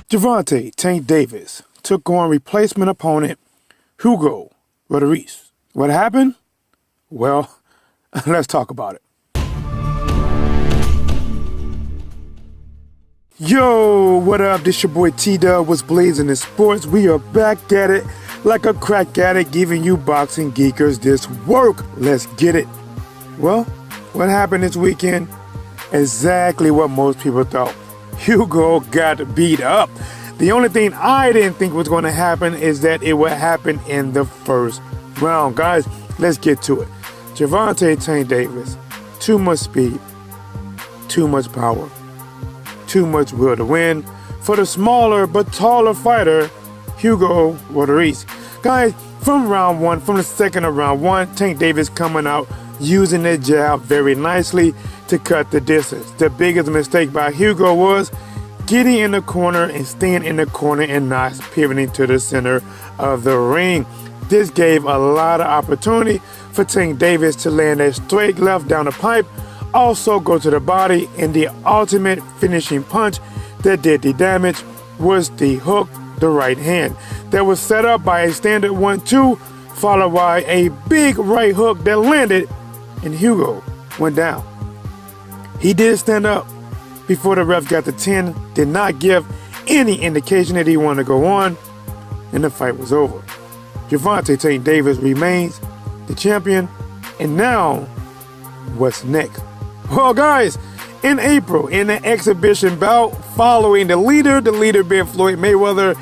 Gervonta Tank Davis took on replacement opponent Hugo Ruiz. What happened? Well, let's talk about it. Yo, what up? This your boy T-Dub, WhatsBlazingInSports. We are back at it like a crack addict, giving you boxing geekers this work. Let's get it. Well, what happened this weekend? Exactly what most people thought. Hugo got beat up. The only thing I didn't think was going to happen is that it would happen in the first round. Guys, let's get to it. Gervonta Tank Davis, too much speed, too much power, too much will to win for the smaller but taller fighter, Hugo Ruiz. Guys, from round one, from the second of round one, Tank Davis coming out using the jab very nicely to cut the distance. The biggest mistake by Hugo was getting in the corner and staying in the corner and not pivoting to the center of the ring. This gave a lot of opportunity for Tank Davis to land a straight left down the pipe, also go to the body, and the ultimate finishing punch that did the damage was the hook, the right hand, that was set up by a standard 1-2, followed by a big right hook that landed, and Hugo went down. He did stand up before the ref got to 10, did not give any indication that he wanted to go on, and the fight was over. Gervonta Tank Davis remains the champion, and now, what's next? Well, guys, in April, in an exhibition bout following the leader being Floyd Mayweather,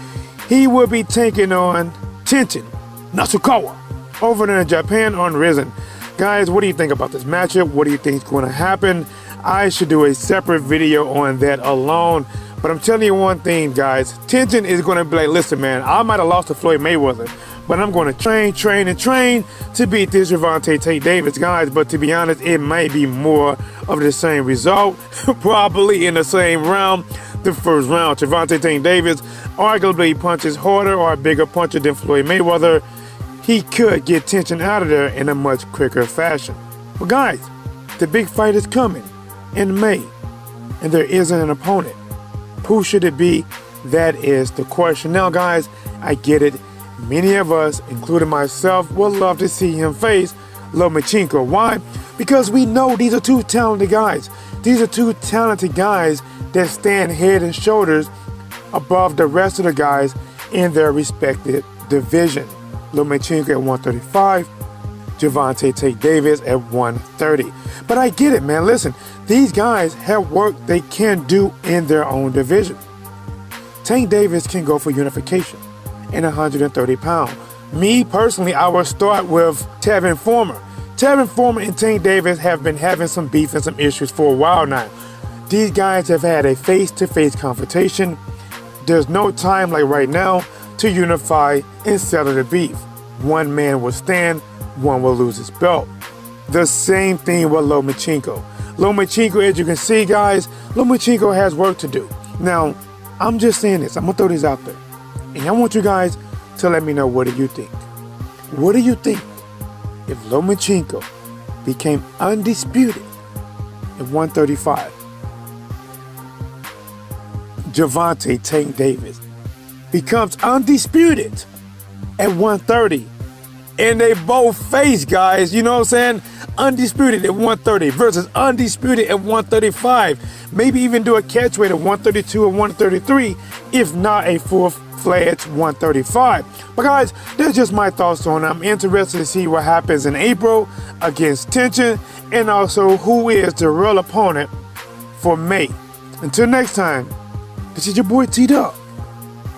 he will be taking on Tenshin, Nasukawa, over there in Japan on Risen. Guys, what do you think about this matchup? What do you think is going to happen? I should do a separate video on that alone. But I'm telling you one thing, guys. Tenshin is going to be like, listen, man, I might have lost to Floyd Mayweather, but I'm going to train to beat this Gervonta Tank Davis, guys. But to be honest, it might be more of the same result, probably in the same round. The first round, Gervonta Tank Davis arguably punches harder or a bigger puncher than Floyd Mayweather. He could get Tenshin out of there in a much quicker fashion. But guys, the big fight is coming in May, and there isn't an opponent. Who should it be? That is the question. Now, guys, I get it. Many of us, including myself, would love to see him face Lomachenko. Why? Because we know these are two talented guys. These are two talented guys that stand head and shoulders above the rest of the guys in their respective division. Lomachenko at 135, Gervonta Tank Davis at 130. But I get it, man. Listen, these guys have work they can do in their own division. Tank Davis can go for unification in 130 pounds. Me, personally, I will start with Tevin Former. Tevin Former and Tank Davis have been having some beef and some issues for a while now. These guys have had a face-to-face confrontation. There's no time like right now to unify and settle the beef. One man will stand, one will lose his belt. The same thing with Lomachenko. Lomachenko, as you can see, guys, Lomachenko has work to do. Now, I'm just saying this. I'm going to throw this out there. And I want you guys to let me know, what do you think? What do you think if Lomachenko became undisputed at 135? Gervonta Tank Davis becomes undisputed at 130. And they both face, guys, you know what I'm saying? Undisputed at 130 versus undisputed at 135. Maybe even do a catchweight at 132 or 133, if not a full-fledged 135. But guys, that's just my thoughts on it. I'm interested to see what happens in April against Tenshin, and also who is the real opponent for May. Until next time, this is your boy T-Dub,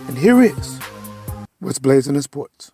and here is WhatsBlazingInSports.